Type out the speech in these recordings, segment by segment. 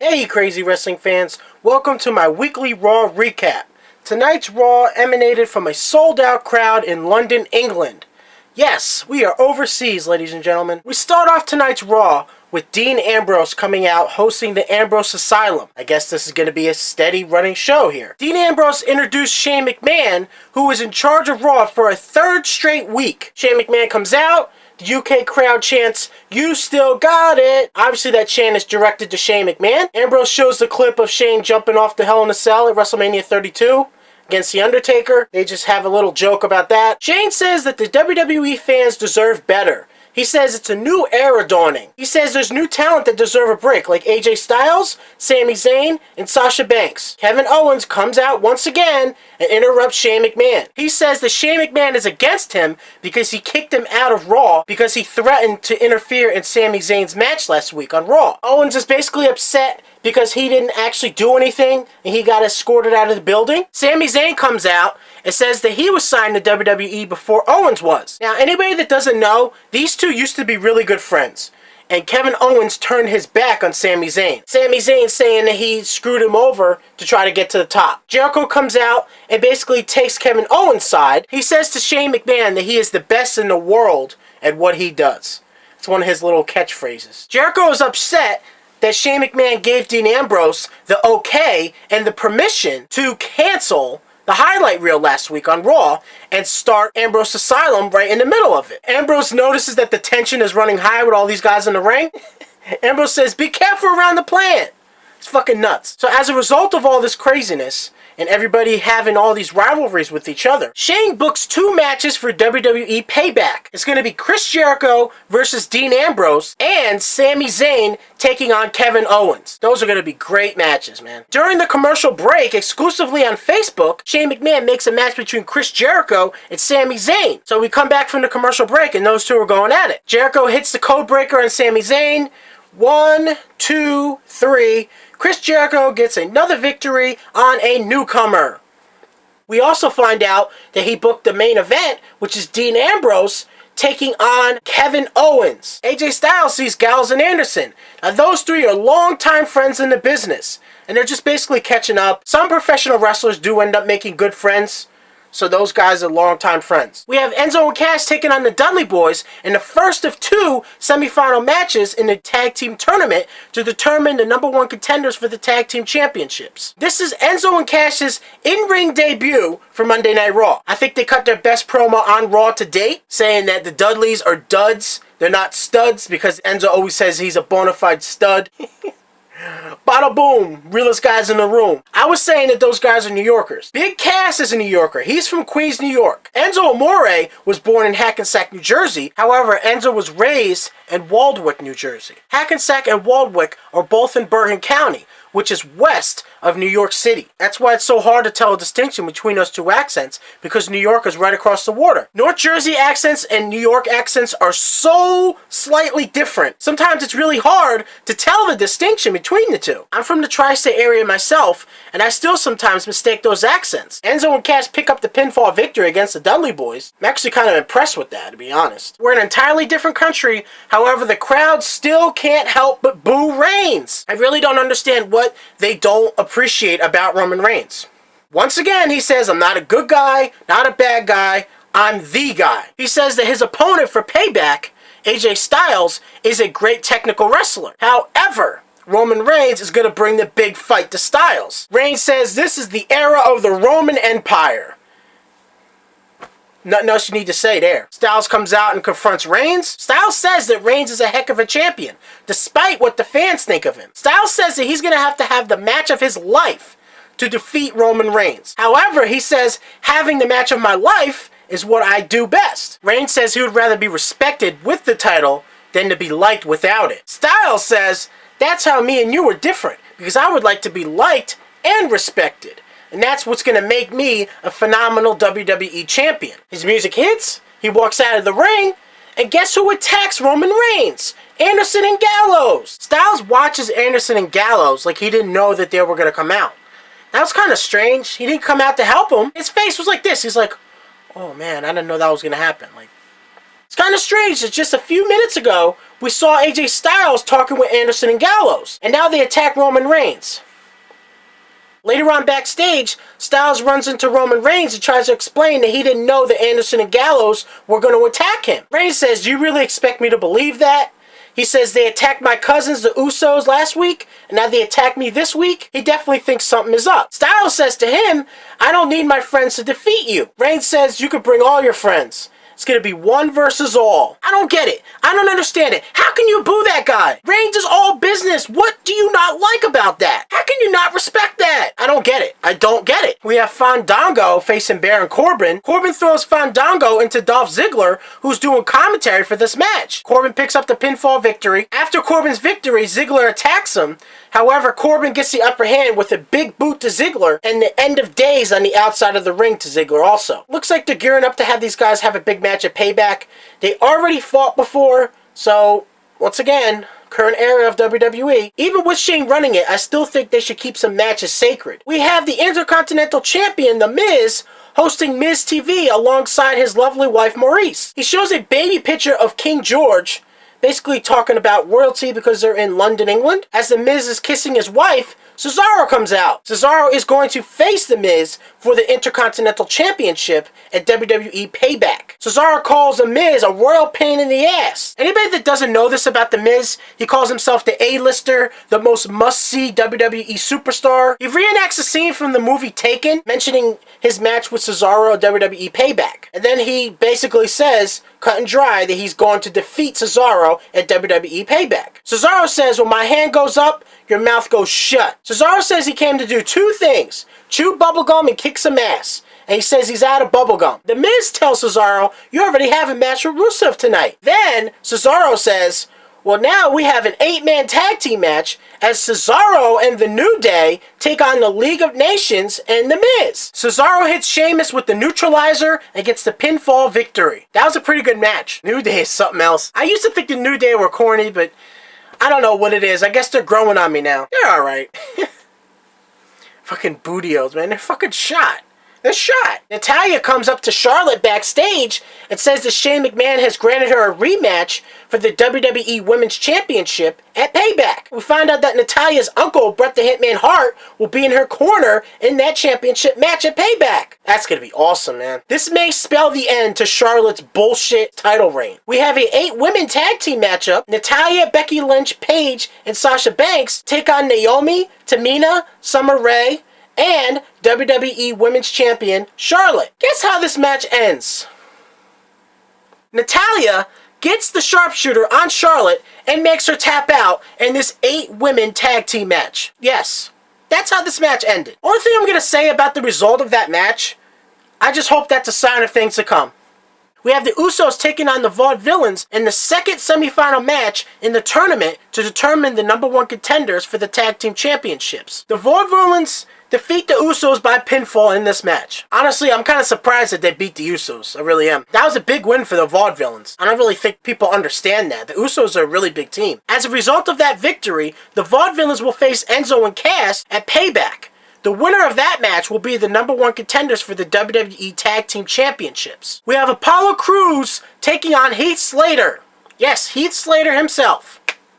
Hey crazy wrestling fans, welcome to my weekly Raw recap. Tonight's Raw emanated from a sold-out crowd in London, England. Yes, we are overseas, ladies and gentlemen. We start off tonight's Raw with Dean Ambrose coming out hosting the Ambrose Asylum. I guess this is going to be a steady running show here. Dean Ambrose introduced Shane McMahon, who was in charge of Raw for a third straight week. Shane McMahon comes out. The UK crowd chants, "You still got it." Obviously that chant is directed to Shane McMahon. Ambrose shows the clip of Shane jumping off the Hell in a Cell at WrestleMania 32 against The Undertaker. They just have a little joke about that. Shane says that the WWE fans deserve better. He says it's a new era dawning. He says there's new talent that deserve a break, like AJ Styles, Sami Zayn, and Sasha Banks. Kevin Owens comes out once again and interrupts Shane McMahon. He says that Shane McMahon is against him because he kicked him out of Raw because he threatened to interfere in Sami Zayn's match last week on Raw. Owens is basically upset because he didn't actually do anything and he got escorted out of the building. Sami Zayn comes out and says that he was signed to WWE before Owens was. Now, anybody that doesn't know, these two used to be really good friends. And Kevin Owens turned his back on Sami Zayn. Sami Zayn saying that he screwed him over to try to get to the top. Jericho comes out and basically takes Kevin Owens' side. He says to Shane McMahon that he is the best in the world at what he does. It's one of his little catchphrases. Jericho is upset that Shane McMahon gave Dean Ambrose the okay and the permission to cancel the highlight reel last week on Raw and start Ambrose Asylum right in the middle of it. Ambrose notices that the tension is running high with all these guys in the ring. Ambrose says, "Be careful around the plant." It's fucking nuts. So as a result of all this craziness and everybody having all these rivalries with each other, Shane books 2 matches for WWE Payback. It's going to be Chris Jericho versus Dean Ambrose and Sami Zayn taking on Kevin Owens. Those are going to be great matches, man. During the commercial break, exclusively on Facebook, Shane McMahon makes a match between Chris Jericho and Sami Zayn. So we come back from the commercial break and those two are going at it. Jericho hits the code breaker on Sami Zayn. 1, 2, 3. Chris Jericho gets another victory on a newcomer. We also find out that he booked the main event, which is Dean Ambrose taking on Kevin Owens. AJ Styles sees Gallows and Anderson. Now those three are longtime friends in the business, and they're just basically catching up. Some professional wrestlers do end up making good friends, so those guys are longtime friends. We have Enzo and Cass taking on the Dudley Boys in the first of 2 semifinal matches in the tag team tournament to determine the #1 contenders for the tag team championships. This is Enzo and Cass's in-ring debut for Monday Night Raw. I think they cut their best promo on Raw to date, saying that the Dudleys are duds. They're not studs because Enzo always says he's a bona fide stud. Bada boom, realest guys in the room. I was saying that those guys are New Yorkers. Big Cass is a New Yorker. He's from Queens, New York. Enzo Amore was born in Hackensack, New Jersey. However, Enzo was raised in Waldwick, New Jersey. Hackensack and Waldwick are both in Bergen County, which is west of New York City. That's why it's so hard to tell a distinction between those two accents, because New York is right across the water. North Jersey accents and New York accents are so slightly different. Sometimes it's really hard to tell the distinction between the two. I'm from the tri-state area myself, and I still sometimes mistake those accents. Enzo and Cass pick up the pinfall victory against the Dudley Boys. I'm actually kind of impressed with that, to be honest. We're in an entirely different country, however, the crowd still can't help but boo Reigns. I really don't understand what they don't appreciate about Roman Reigns. Once again, he says, "I'm not a good guy, not a bad guy, I'm the guy." He says that his opponent for Payback, AJ Styles, is a great technical wrestler. However, Roman Reigns is going to bring the big fight to Styles. Reigns says this is the era of the Roman Empire. Nothing else you need to say there. Styles comes out and confronts Reigns. Styles says that Reigns is a heck of a champion, despite what the fans think of him. Styles says that he's going to have the match of his life to defeat Roman Reigns. However, he says, having the match of my life is what I do best. Reigns says he would rather be respected with the title than to be liked without it. Styles says, that's how me and you are different, because I would like to be liked and respected. And that's what's going to make me a phenomenal WWE champion. His music hits, he walks out of the ring, and guess who attacks Roman Reigns? Anderson and Gallows. Styles watches Anderson and Gallows like he didn't know that they were going to come out. That was kind of strange. He didn't come out to help him. His face was like this. He's like, oh man, I didn't know that was going to happen. Like, It's kind of strange that just a few minutes ago, we saw AJ Styles talking with Anderson and Gallows, and now they attack Roman Reigns. Later on backstage, Styles runs into Roman Reigns and tries to explain that he didn't know that Anderson and Gallows were going to attack him. Reigns says, "Do you really expect me to believe that?" He says, "They attacked my cousins, the Usos, last week, and now they attack me this week." He definitely thinks something is up. Styles says to him, "I don't need my friends to defeat you." Reigns says, "You could bring all your friends. It's going to be one versus all." I don't get it. I don't understand it. How can you boo that guy? Reigns is all business. What do you not like about that? How can you not respect that? I don't get it. I don't get it. We have Fandango facing Baron Corbin. Corbin throws Fandango into Dolph Ziggler, who's doing commentary for this match. Corbin picks up the pinfall victory. After Corbin's victory, Ziggler attacks him. However, Corbin gets the upper hand with a big boot to Ziggler and the end of days on the outside of the ring to Ziggler also. Looks like they're gearing up to have these guys have a big match at Payback. They already fought before, so once again, current era of WWE. Even with Shane running it, I still think they should keep some matches sacred. We have the Intercontinental Champion, The Miz, hosting Miz TV alongside his lovely wife Maurice. He shows a baby picture of King George, basically talking about royalty because they're in London, England. As The Miz is kissing his wife, Cesaro comes out. Cesaro is going to face The Miz for the Intercontinental Championship at WWE Payback. Cesaro calls The Miz a royal pain in the ass. Anybody that doesn't know this about The Miz, he calls himself the A-lister, the most must-see WWE superstar. He reenacts a scene from the movie Taken, mentioning his match with Cesaro at WWE Payback. And then he basically says, cut and dry, that he's going to defeat Cesaro at WWE Payback. Cesaro says, "When my hand goes up, your mouth goes shut." Cesaro says he came to do two things: chew bubblegum and kick some ass. And he says he's out of bubblegum. The Miz tells Cesaro, "You already have a match with Rusev tonight." Then Cesaro says, "Well, now we have an 8-man tag team match as Cesaro and the New Day take on the League of Nations and The Miz." Cesaro hits Sheamus with the neutralizer and gets the pinfall victory. That was a pretty good match. New Day is something else. I used to think the New Day were corny, but I don't know what it is. I guess they're growing on me now. They're alright. Fucking bootios, man. They're fucking shot. They're shot. Natalya comes up to Charlotte backstage and says that Shane McMahon has granted her a rematch for the WWE Women's Championship at Payback. We find out that Natalya's uncle, Bret the Hitman Hart, will be in her corner in that championship match at Payback. That's going to be awesome, man. This may spell the end to Charlotte's bullshit title reign. We have a 8-women tag team matchup. Natalya, Becky Lynch, Paige, and Sasha Banks take on Naomi, Tamina, Summer Rae, and WWE Women's Champion Charlotte. Guess how this match ends? Natalya gets the sharpshooter on Charlotte and makes her tap out in this 8-women tag team match. Yes, that's how this match ended. Only thing I'm going to say about the result of that match, I just hope that's a sign of things to come. We have the Usos taking on the Vaudevillains in the second semifinal match in the tournament to determine the #1 contenders for the tag team championships. The Vaudevillains defeat the Usos by pinfall in this match. Honestly, I'm kind of surprised that they beat the Usos. I really am. That was a big win for the Vaudevillains. I don't really think people understand that. The Usos are a really big team. As a result of that victory, the Vaudevillains will face Enzo and Cass at Payback. The winner of that match will be the #1 contenders for the WWE Tag Team Championships. We have Apollo Crews taking on Heath Slater. Yes, Heath Slater himself.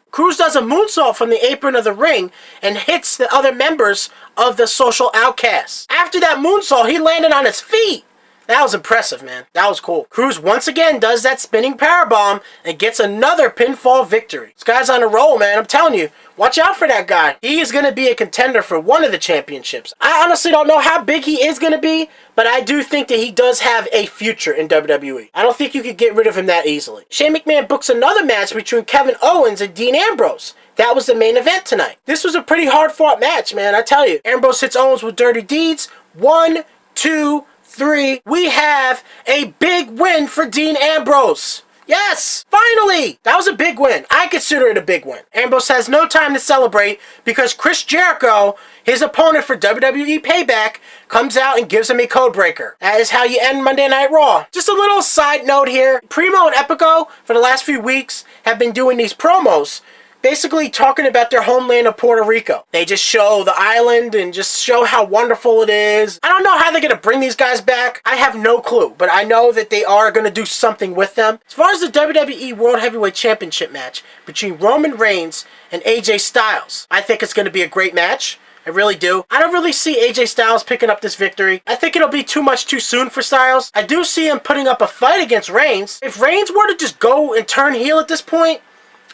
Crews does a moonsault from the apron of the ring and hits the other members of the Social Outcasts. After that moonsault, he landed on his feet. That was impressive, man. That was cool. Crews once again does that spinning powerbomb and gets another pinfall victory. This guy's on a roll, man. I'm telling you. Watch out for that guy. He is going to be a contender for one of the championships. I honestly don't know how big he is going to be, but I do think that he does have a future in WWE. I don't think you could get rid of him that easily. Shane McMahon books another match between Kevin Owens and Dean Ambrose. That was the main event tonight. This was a pretty hard-fought match, man, I tell you. Ambrose hits Owens with dirty deeds. 1, 2, 3. We have a big win for Dean Ambrose. Yes! Finally! That was a big win. I consider it a big win. Ambrose has no time to celebrate because Chris Jericho, his opponent for WWE Payback, comes out and gives him a code breaker. That is how you end Monday Night Raw. Just a little side note here. Primo and Epico, for the last few weeks, have been doing these promos basically talking about their homeland of Puerto Rico. They just show the island and just show how wonderful it is. I don't know how they're going to bring these guys back. I have no clue, but I know that they are going to do something with them. As far as the WWE World Heavyweight Championship match between Roman Reigns and AJ Styles, I think it's going to be a great match. I really do. I don't really see AJ Styles picking up this victory. I think it'll be too much too soon for Styles. I do see him putting up a fight against Reigns. If Reigns were to just go and turn heel at this point,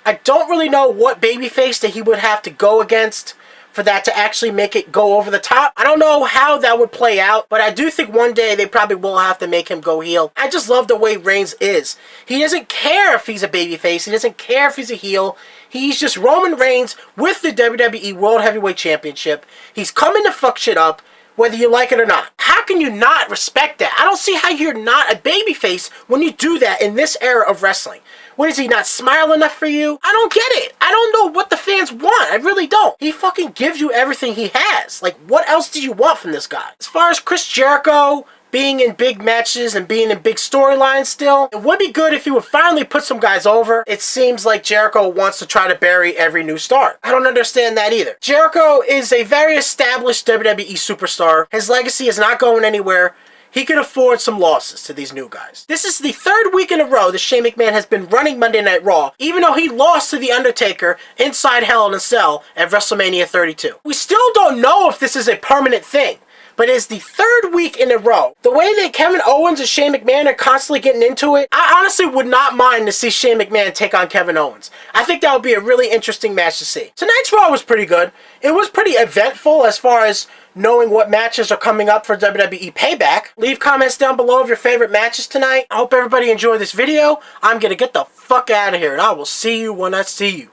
I don't really know what babyface that he would have to go against for that to actually make it go over the top. I don't know how that would play out, but I do think one day they probably will have to make him go heel. I just love the way Reigns is. He doesn't care if he's a babyface. He doesn't care if he's a heel. He's just Roman Reigns with the WWE World Heavyweight Championship. He's coming to fuck shit up, whether you like it or not. How can you not respect that? I don't see how you're not a babyface when you do that in this era of wrestling. What, is he not smile enough for you? I don't get it. I don't know what the fans want. I really don't. He fucking gives you everything he has. Like, what else do you want from this guy? As far as Chris Jericho being in big matches and being in big storylines still, it would be good if he would finally put some guys over. It seems like Jericho wants to try to bury every new star. I don't understand that either. Jericho is a very established WWE superstar. His legacy is not going anywhere. He can afford some losses to these new guys. This is the third week in a row that Shane McMahon has been running Monday Night Raw, even though he lost to The Undertaker inside Hell in a Cell at WrestleMania 32. We still don't know if this is a permanent thing, but it's the third week in a row. The way that Kevin Owens and Shane McMahon are constantly getting into it, I honestly would not mind to see Shane McMahon take on Kevin Owens. I think that would be a really interesting match to see. Tonight's Raw was pretty good. It was pretty eventful as far as knowing what matches are coming up for WWE Payback. Leave comments down below of your favorite matches tonight. I hope everybody enjoyed this video. I'm gonna get the fuck out of here, and I will see you when I see you.